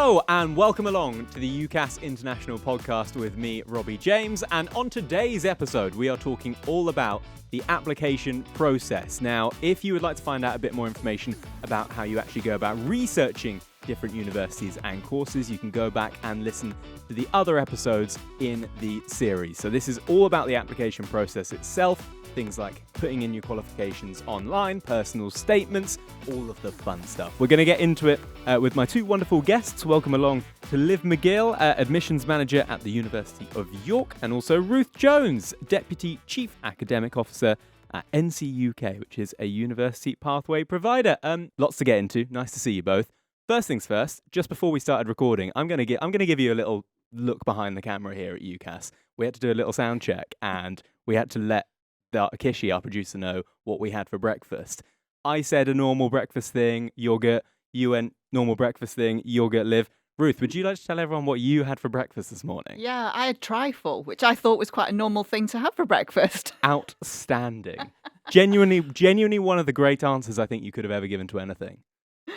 Hello and welcome along to the UCAS International Podcast with me, Robbie James. And on today's episode, we are talking all about the application process. Now, if you would like to find out a bit more information about how you actually go about researching different universities and courses, you can go back and listen to the other episodes in the series. So this is all about the application process itself, things like putting in your qualifications online, personal statements, all of the fun stuff. We're going to get into it with my two wonderful guests. Welcome along to Liv McGill, Admissions Manager at the University of York, and also Ruth Jones, Deputy Chief Academic Officer at NCUK, which is a university pathway provider. Lots to get into. Nice to see you both. First things first, just before we started recording, I'm going to give you a little look behind the camera here at UCAS. We had to do a little sound check, and we had to let Akishi, our producer, know what we had for breakfast. I said a normal breakfast thing, yogurt. You went normal breakfast thing, yogurt, Liv. Ruth, would you like to tell everyone what you had for breakfast this morning? Yeah, I had trifle, which I thought was quite a normal thing to have for breakfast. Outstanding. Genuinely one of the great answers I think you could have ever given to anything.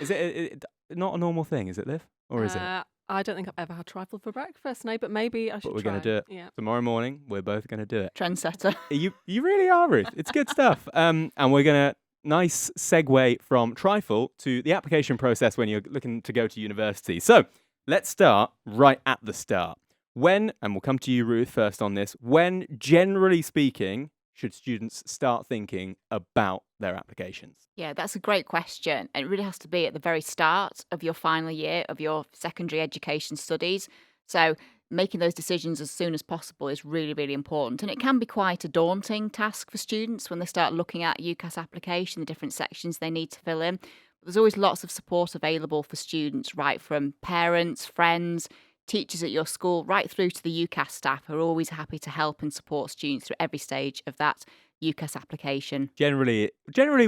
Is it not a normal thing, is it, Liv? Or is it? I don't think I've ever had trifle for breakfast, no, but maybe I should try. But we're going to do it. Yeah. Tomorrow morning, we're both going to do it. Trendsetter. You really are, Ruth. It's good stuff. And we're going to, nice segue from trifle to the application process when you're looking to go to university. So let's start right at the start. And we'll come to you, Ruth, first on this, when, generally speaking, should students start thinking about their applications? Yeah, that's a great question. It really has to be at the very start of your final year of your secondary education studies. So making those decisions as soon as possible is really, really important. And it can be quite a daunting task for students when they start looking at UCAS application, the different sections they need to fill in. But there's always lots of support available for students, right from parents, friends, teachers at your school, right through to the UCAS staff, who are always happy to help and support students through every stage of that UCAS application. Generally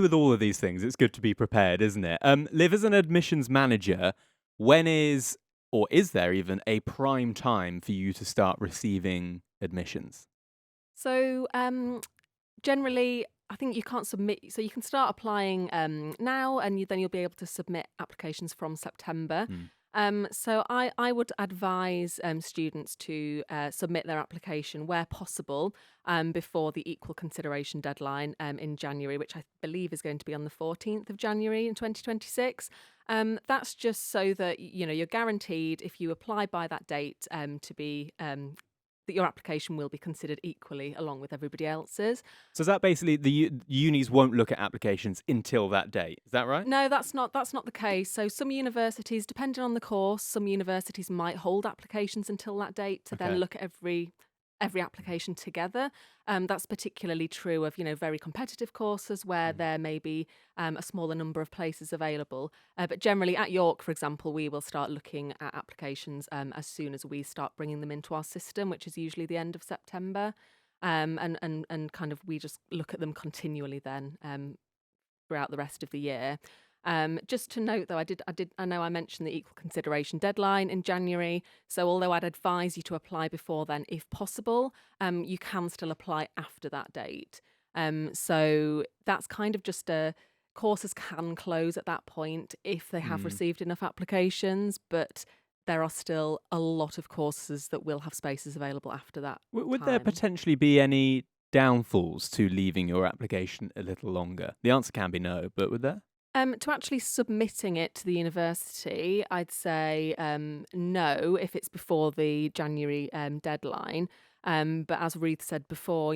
with all of these things, it's good to be prepared, isn't it? Liv, as an admissions manager, is there even a prime time for you to start receiving admissions? So generally, I think you can't submit. So you can start applying now, and then you'll be able to submit applications from September. So I would advise students to submit their application where possible before the equal consideration deadline in January, which I believe is going to be on the 14th of January in 2026. That's just so that you're guaranteed, if you apply by that date, to be that your application will be considered equally along with everybody else's. So is that basically the unis won't look at applications until that date? Is that right? No, that's not the case. So some universities, depending on the course, some universities might hold applications until that date to then look at every application together. That's particularly true of very competitive courses where there may be a smaller number of places available. But generally at York, for example, we will start looking at applications as soon as we start bringing them into our system, which is usually the end of September. And kind of we just look at them continually then throughout the rest of the year. Just to note, though, I know I mentioned the equal consideration deadline in January. So although I'd advise you to apply before then, if possible, you can still apply after that date. So that's kind of just courses can close at that point if they have received enough applications, but there are still a lot of courses that will have spaces available after that. Would there potentially be any downfalls to leaving your application a little longer? The answer can be no, but would there? To actually submitting it to the university, I'd say no if it's before the January deadline. But as Ruth said before,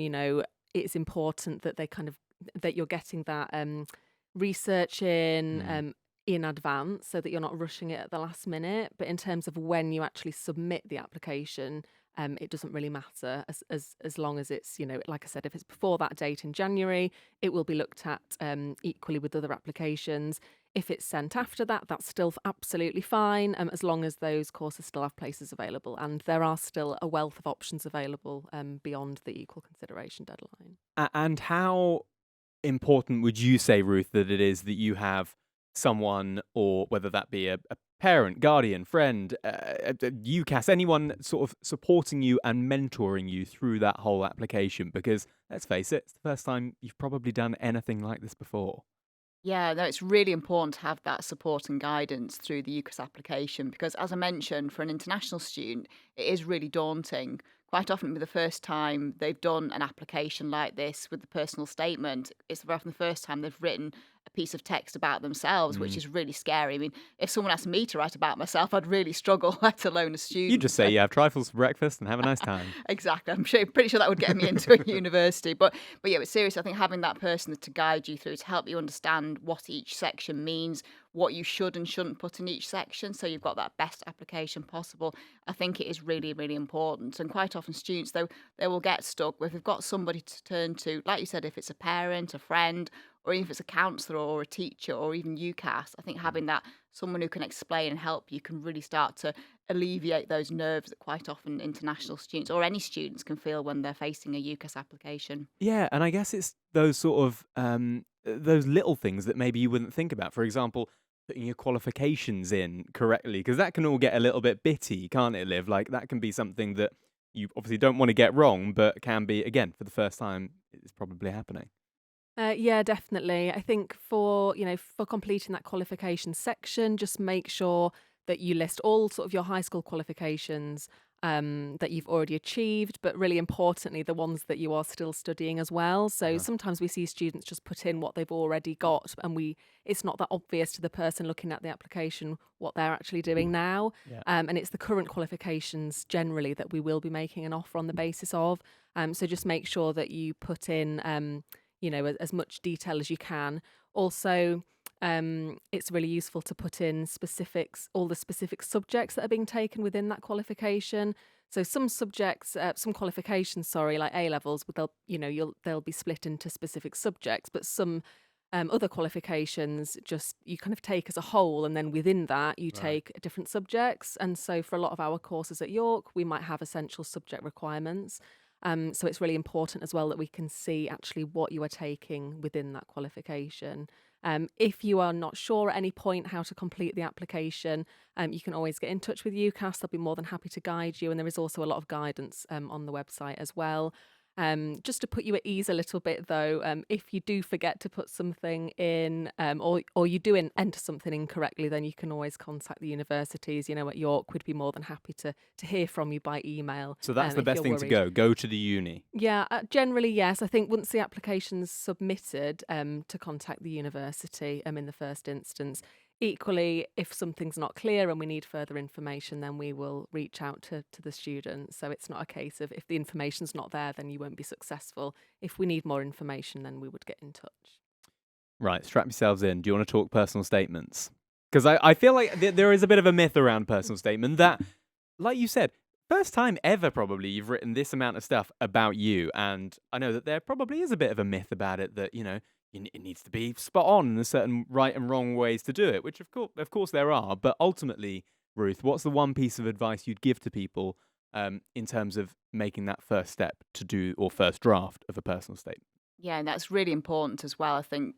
it's important that that you're getting that research in advance so that you're not rushing it at the last minute. But in terms of when you actually submit the application, it doesn't really matter as long as it's, like I said, if it's before that date in January, it will be looked at equally with other applications. If it's sent after that, that's still absolutely fine, as long as those courses still have places available. And there are still a wealth of options available beyond the equal consideration deadline. And how important would you say, Ruth, that it is that you have someone, or whether that be a parent, guardian, friend, UCAS, anyone sort of supporting you and mentoring you through that whole application? Because let's face it, it's the first time you've probably done anything like this before. Yeah, no, it's really important to have that support and guidance through the UCAS application because, as I mentioned, for an international student, it is really daunting. Quite often, it'll be the first time they've done an application like this with the personal statement. It's very often the first time they've written a piece of text about themselves, which Mm. is really scary. I mean, if someone asked me to write about myself, I'd really struggle, let alone a You student. just say you have trifles for breakfast and have a nice time. Exactly. Pretty sure that would get me into a university. But yeah, but seriously, I think having that person to guide you through to help you understand what each section means, what you should and shouldn't put in each section, so you've got that best application possible. I think it is really, really important. And quite often, students though they will get stuck if they've got somebody to turn to, like you said, if it's a parent, a friend, or even if it's a counsellor or a teacher or even UCAS. I think having that someone who can explain and help you can really start to alleviate those nerves that quite often international students or any students can feel when they're facing a UCAS application. Yeah, and I guess it's those sort of those little things that maybe you wouldn't think about. For example, putting your qualifications in correctly, because that can all get a little bit bitty, can't it, Liv? Like that can be something that you obviously don't want to get wrong, but can be, again, for the first time, it's probably happening. Yeah, definitely. I think for completing that qualification section, just make sure that you list all sort of your high school qualifications that you've already achieved, but really importantly, the ones that you are still studying as well. So Uh-huh. sometimes we see students just put in what they've already got, and it's not that obvious to the person looking at the application what they're actually doing now. Yeah. And it's the current qualifications generally that we will be making an offer on the basis of. So just make sure that you put in as much detail as you can. Also, it's really useful to put in all the specific subjects that are being taken within that qualification. So some subjects, some qualifications, sorry, like A levels, but they'll be split into specific subjects. But some other qualifications, just you kind of take as a whole, and then within that you Right. take different subjects. And so for a lot of our courses at York, we might have essential subject requirements. So it's really important as well that we can see actually what you are taking within that qualification. If you are not sure at any point how to complete the application, you can always get in touch with UCAS. They'll be more than happy to guide you. And there is also a lot of guidance on the website as well. Just to put you at ease a little bit, though, if you do forget to put something in or you do enter something incorrectly, then you can always contact the universities. At York, we'd be more than happy to hear from you by email. So that's the if best you're thing to worried. go to the uni. Yeah, generally, yes. I think once the application's submitted, to contact the university in the first instance. Equally, if something's not clear and we need further information, then we will reach out to the student. So it's not a case of if the information's not there, then you won't be successful. If we need more information, then we would get in touch. Right, strap yourselves in. Do you want to talk personal statements? Because I feel like there is a bit of a myth around personal statement that, like you said, first time ever probably you've written this amount of stuff about you. And I know that there probably is a bit of a myth about it that, it needs to be spot on and there's certain right and wrong ways to do it, which of course there are. But ultimately, Ruth, what's the one piece of advice you'd give to people in terms of making that first step to do or first draft of a personal statement? Yeah, and that's really important as well. I think,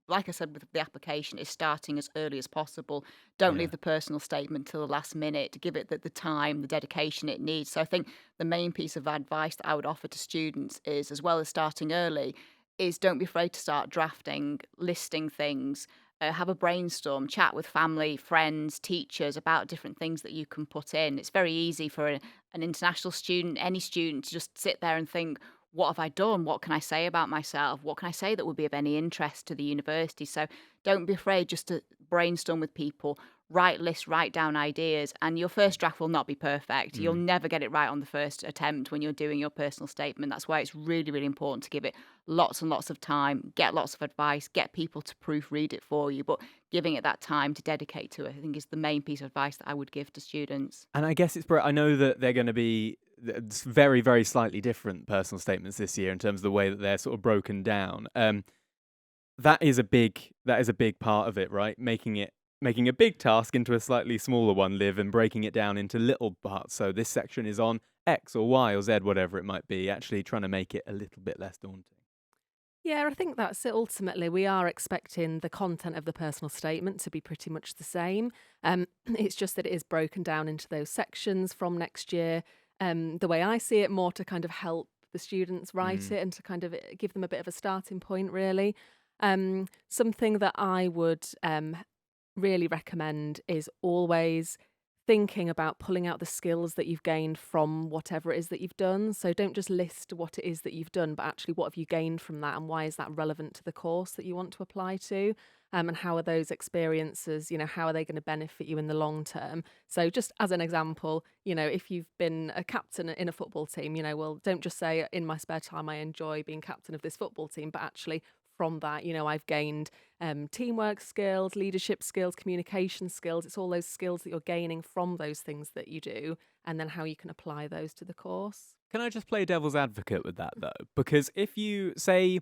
like I said, with the application, is starting as early as possible. Don't Yeah. leave the personal statement till the last minute. Give it the time, the dedication it needs. So I think the main piece of advice that I would offer to students is, as well as starting early, is don't be afraid to start drafting, listing things. Have a brainstorm, chat with family, friends, teachers about different things that you can put in. It's very easy for an international student, any student, to just sit there and think, what have I done? What can I say about myself? What can I say that would be of any interest to the university? So don't be afraid just to brainstorm with people, write lists, write down ideas, and your first draft will not be perfect. You'll Mm. never get it right on the first attempt when you're doing your personal statement. That's why it's really, really important to give it lots and lots of time, get lots of advice, get people to proofread it for you. But giving it that time to dedicate to it, I think, is the main piece of advice that I would give to students. And I guess I know that they're going to be very, very slightly different personal statements this year in terms of the way that they're sort of broken down. That is a big part of it, right? Making a big task into a slightly smaller one, Liv, and breaking it down into little parts. So this section is on X or Y or Z, whatever it might be. Actually, trying to make it a little bit less daunting. Yeah, I think that's it. Ultimately, we are expecting the content of the personal statement to be pretty much the same. It's just that it is broken down into those sections from next year. The way I see it, more to kind of help the students write Mm. it and to kind of give them a bit of a starting point, really. Something that I would really recommend is always thinking about pulling out the skills that you've gained from whatever it is that you've done. So don't just list what it is that you've done, but actually what have you gained from that and why is that relevant to the course that you want to apply to? And how are those experiences, how are they going to benefit you in the long term? So just as an example, if you've been a captain in a football team, well, don't just say in my spare time I enjoy being captain of this football team, but actually from that, I've gained teamwork skills, leadership skills, communication skills. It's all those skills that you're gaining from those things that you do, and then how you can apply those to the course. Can I just play devil's advocate with that, though? Because if you say,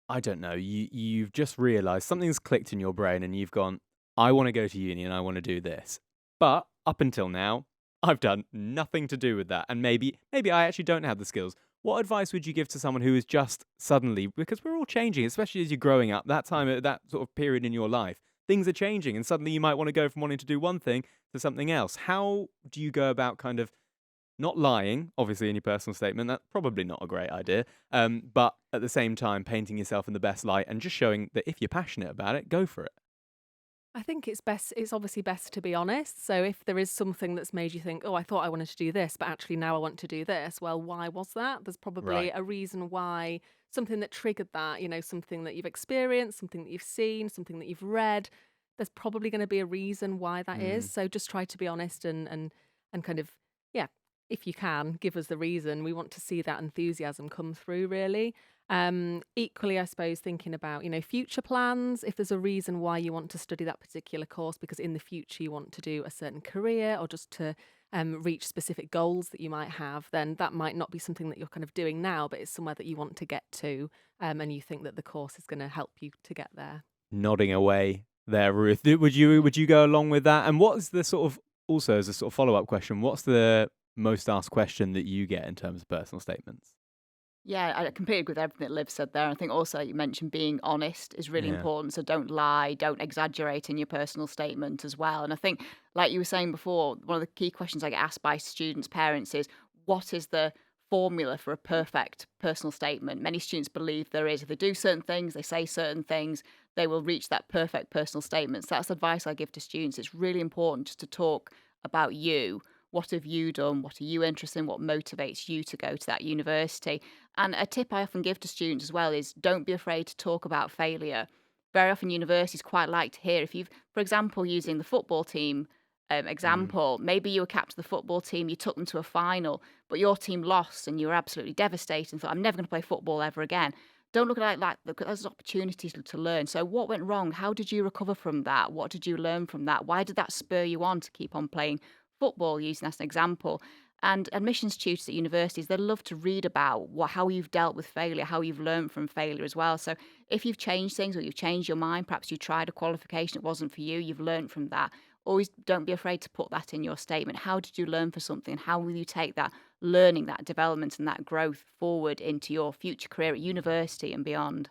I don't know, you've just realised something's clicked in your brain and you've gone, I want to go to uni and I want to do this. But up until now, I've done nothing to do with that. And maybe I actually don't have the skills. What advice would you give to someone who is just suddenly, because we're all changing, especially as you're growing up, that time, that sort of period in your life, things are changing and suddenly you might want to go from wanting to do one thing to something else. How do you go about kind of not lying, obviously, in your personal statement? That's probably not a great idea. But at the same time, painting yourself in the best light and just showing that if you're passionate about it, go for it. I think it's obviously best to be honest. So if there is something that's made you think, oh, I thought I wanted to do this, but actually now I want to do this, well, why was that? There's probably a reason why, something that triggered that, something that you've experienced, something that you've seen, something that you've read. There's probably going to be a reason why that is. So just try to be honest and kind of, if you can, give us the reason. We want to see that enthusiasm come through, really. Equally, I suppose, thinking about, future plans. If there's a reason why you want to study that particular course, because in the future you want to do a certain career or just to reach specific goals that you might have, then that might not be something that you're kind of doing now, but it's somewhere that you want to get to, and you think that the course is going to help you to get there. Nodding away there, Ruth. Would you go along with that? And what's the sort of, also as a sort of follow-up question, what's the most asked question that you get in terms of personal statements? Yeah, I completely agree with everything that Liv said there. I think also you mentioned being honest is really important. So don't lie, don't exaggerate in your personal statement as well. And I think, like you were saying before, one of the key questions I get asked by students' parents is, what is the formula for a perfect personal statement? Many students believe there is. If they do certain things, they say certain things, they will reach that perfect personal statement. So that's advice I give to students. It's really important just to talk about you. What have you done? What are you interested in? What motivates you to go to that university? And a tip I often give to students as well is, don't be afraid to talk about failure. Very often universities quite like to hear, if you've, for example, using the football team example, maybe you were captain of the football team, you took them to a final, but your team lost and you were absolutely devastated and thought, I'm never going to play football ever again. Don't look at it like that. There's opportunities to learn. So what went wrong? How did you recover from that? What did you learn from that? Why did that spur you on to keep on playing football, using that as an example? And admissions tutors at universities, they love to read about how you've dealt with failure, how you've learned from failure as well. So if you've changed things or you've changed your mind, perhaps you tried a qualification, it wasn't for you, you've learned from that. Always don't be afraid to put that in your statement. How did you learn for something? How will you take that learning, that development and that growth forward into your future career at university and beyond?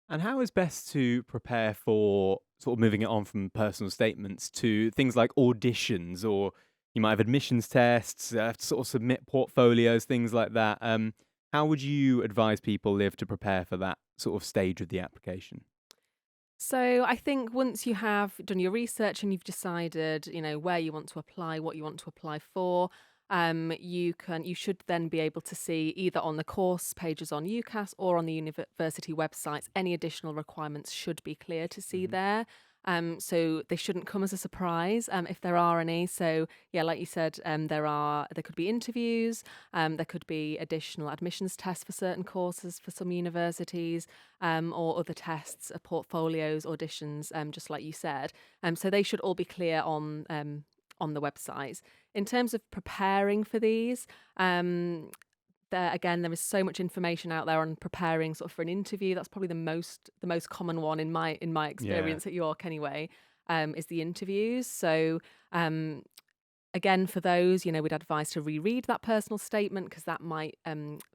And how is best to prepare for sort of moving it on from personal statements to things like auditions, or you might have admissions tests, have to sort of submit portfolios, things like that. How would you advise people, Liv, to prepare for that sort of stage of the application? So I think once you have done your research and you've decided, where you want to apply, what you want to apply for, you should then be able to see either on the course pages on UCAS or on the university websites, any additional requirements should be clear to see there. So they shouldn't come as a surprise if there are any. So yeah, like you said, there could be interviews, there could be additional admissions tests for certain courses for some universities, or other tests, portfolios, auditions, just like you said. So they should all be clear on the websites. In terms of preparing for these, there is so much information out there on preparing sort of for an interview. That's probably the most common one in my experience at York anyway, is the interviews. So again, for those, we'd advise to reread that personal statement, because that might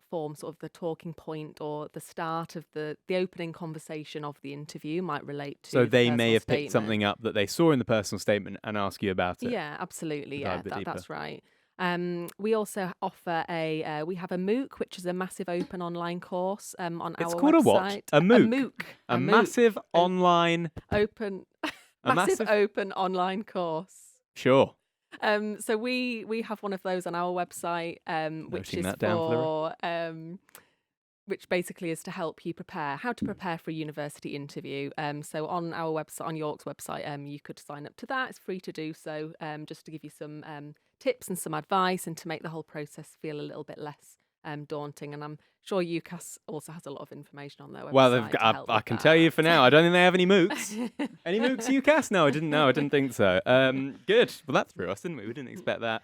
form sort of the talking point or the start of the opening conversation of the interview, might relate to. So they may have picked something up that they saw in the personal statement and ask you about it. Yeah, absolutely. Yeah, that's right. We also offer we have a MOOC, which is a massive open online course on our website. It's called a what? A MOOC? A massive online... Open... A massive open online course. Sure. So we have one of those on our website, which is which basically is to help you prepare, how to prepare for a university interview. So on our website, on York's website, you could sign up to that. It's free to do so, just to give you some tips and some advice and to make the whole process feel a little bit less daunting. And I'm sure UCAS also has a lot of information on their website. Well, I can tell you for now, I don't think they have any MOOCs. Any MOOCs, UCAS? No, I didn't know. I didn't think so. Good. Well, that threw us, didn't we? We didn't expect that.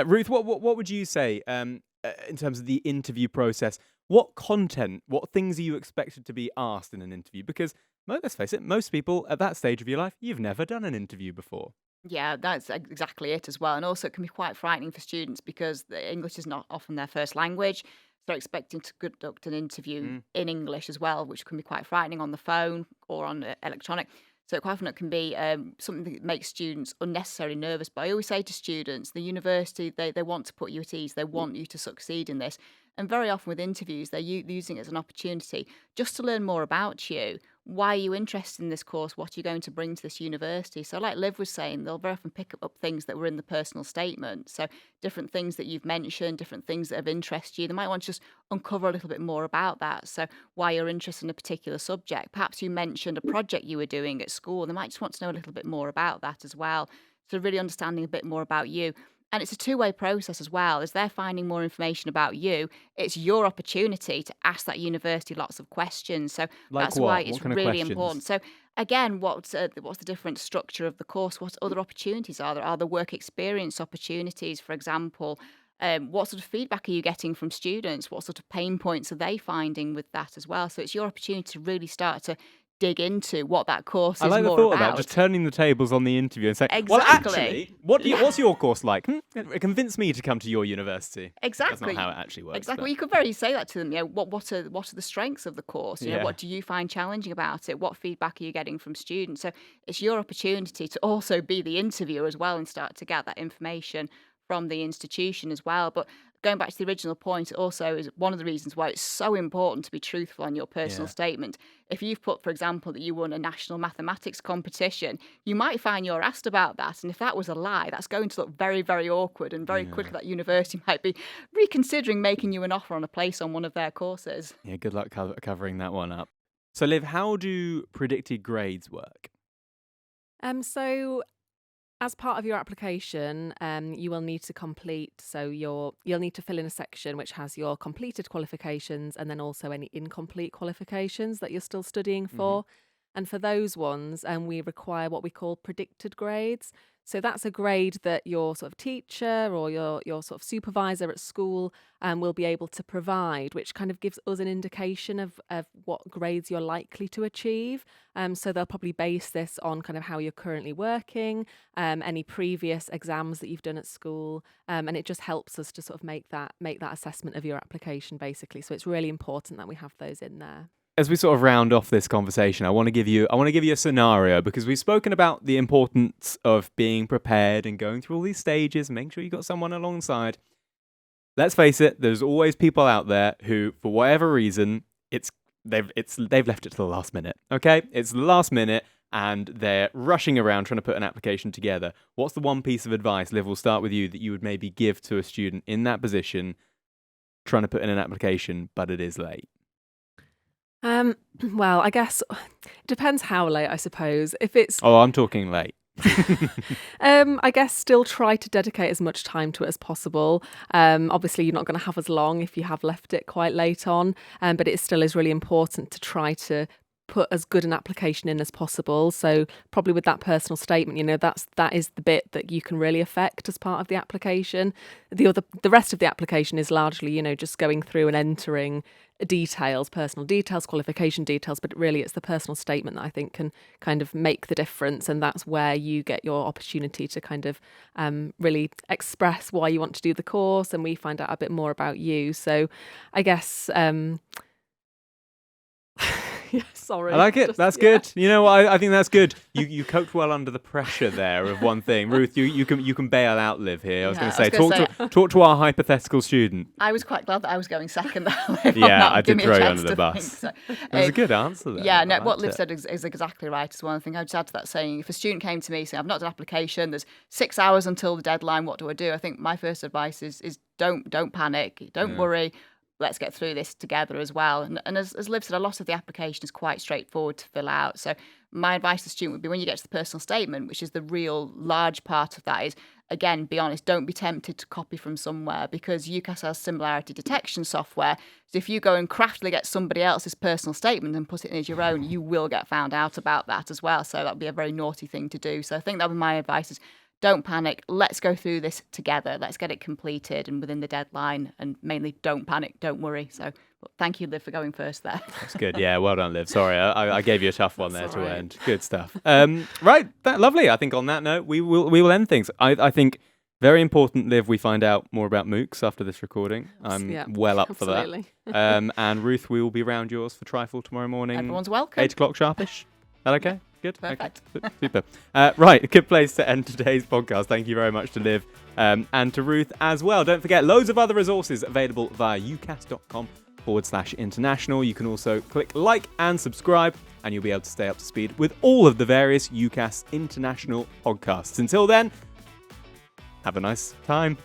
Ruth, what would you say in terms of the interview process? What content, what things are you expected to be asked in an interview? Because let's face it, most people at that stage of your life, you've never done an interview before. Yeah, that's exactly it as well. And also it can be quite frightening for students because English is not often their first language. So they're expecting to conduct an interview in English as well, which can be quite frightening on the phone or on electronic. So quite often it can be something that makes students unnecessarily nervous. But I always say to students, the university, they want to put you at ease. They want you to succeed in this. And very often with interviews, they're using it as an opportunity just to learn more about you. Why are you interested in this course? What are you going to bring to this university? So like Liv was saying, they'll very often pick up things that were in the personal statement. So different things that you've mentioned, different things that have interested you. They might want to just uncover a little bit more about that. So why you're interested in a particular subject. Perhaps you mentioned a project you were doing at school. They might just want to know a little bit more about that as well. So really understanding a bit more about you. And it's a two-way process as well. As they're finding more information about you, it's your opportunity to ask that university lots of questions. So that's why it's really important. So again, what's the different structure of the course? What other opportunities are there? Are there work experience opportunities, for example? What sort of feedback are you getting from students? What sort of pain points are they finding with that as well? So it's your opportunity to really start to dig into what that course is more about. I like the thought about just turning the tables on the interview and saying, exactly. Well, actually, what's your course like? Convince me to come to your university. Exactly. That's not how it actually works. Exactly. Well, you could very say that to them. You know, what are the strengths of the course? You know, what do you find challenging about it? What feedback are you getting from students? So it's your opportunity to also be the interviewer as well and start to get that information from the institution as well. But going back to the original point, it also is one of the reasons why it's so important to be truthful on your personal statement. If you've put, for example, that you won a national mathematics competition, you might find you're asked about that. And if that was a lie, that's going to look very, very awkward. And very quickly that university might be reconsidering making you an offer on a place on one of their courses. Yeah, good luck covering that one up. So, Liv, how do predicted grades work? So as part of your application, you will need to complete, you'll need to fill in a section which has your completed qualifications and then also any incomplete qualifications that you're still studying for. And for those ones, we require what we call predicted grades. So that's a grade that your sort of teacher or your sort of supervisor at school will be able to provide, which kind of gives us an indication of what grades you're likely to achieve. So they'll probably base this on kind of how you're currently working, any previous exams that you've done at school, and it just helps us to sort of make that assessment of your application, basically. So it's really important that we have those in there. As we sort of round off this conversation, I want to give you a scenario because we've spoken about the importance of being prepared and going through all these stages and making sure you've got someone alongside. Let's face it, there's always people out there who, for whatever reason, they've left it to the last minute. Okay, it's the last minute and they're rushing around trying to put an application together. What's the one piece of advice, Liv, we'll start with you, that you would maybe give to a student in that position trying to put in an application, but it is late? Well, I guess it depends how late, I suppose. If it's... Oh, I'm talking late. I guess still try to dedicate as much time to it as possible. Obviously, you're not going to have as long if you have left it quite late on, but it still is really important to try to put as good an application in as possible. So probably with that personal statement, that is the bit that you can really affect as part of the application. The rest of the application is largely, just going through and entering details, personal details, qualification details, but really it's the personal statement that I think can kind of make the difference, and that's where you get your opportunity to kind of really express why you want to do the course, and we find out a bit more about you. So I guess Yeah, sorry. I like it. That's good. You know what? I think that's good. You coped well under the pressure there of one thing. Ruth, you can bail out Liv here. I was going to say, talk to our hypothetical student. I was quite glad that I was going second. I did throw you under the bus. It was a good answer there. Yeah, no, what Liv said is exactly right as well. I think I'd just add to that saying, if a student came to me saying, I've not done application, there's 6 hours until the deadline, what do I do? I think my first advice is don't panic, don't worry. Let's get through this together as well. And as Liv said, a lot of the application is quite straightforward to fill out. So my advice to the student would be when you get to the personal statement, which is the real large part of that, is, again, be honest, don't be tempted to copy from somewhere, because UCAS has similarity detection software. So if you go and craftily get somebody else's personal statement and put it in as your own, you will get found out about that as well. So that would be a very naughty thing to do. So I think that would be my advice, is don't panic. Let's go through this together. Let's get it completed and within the deadline. And mainly, don't panic, don't worry. So thank you, Liv, for going first there. That's good. Yeah, well done, Liv. Sorry, I gave you a tough one there to end. Good stuff. Right, lovely. I think on that note, we will end things. I think very important, Liv, we find out more about MOOCs after this recording. I'm well up for that. And Ruth, we will be around yours for Trifle tomorrow morning. Everyone's welcome. 8 o'clock sharpish. Is that okay? Good. Perfect. Okay. Super. Right, a good place to end today's podcast. Thank you very much to Liv and to Ruth as well. Don't forget, loads of other resources available via ucas.com/international. You can also click like and subscribe, and you'll be able to stay up to speed with all of the various UCAS International podcasts. Until then, have a nice time.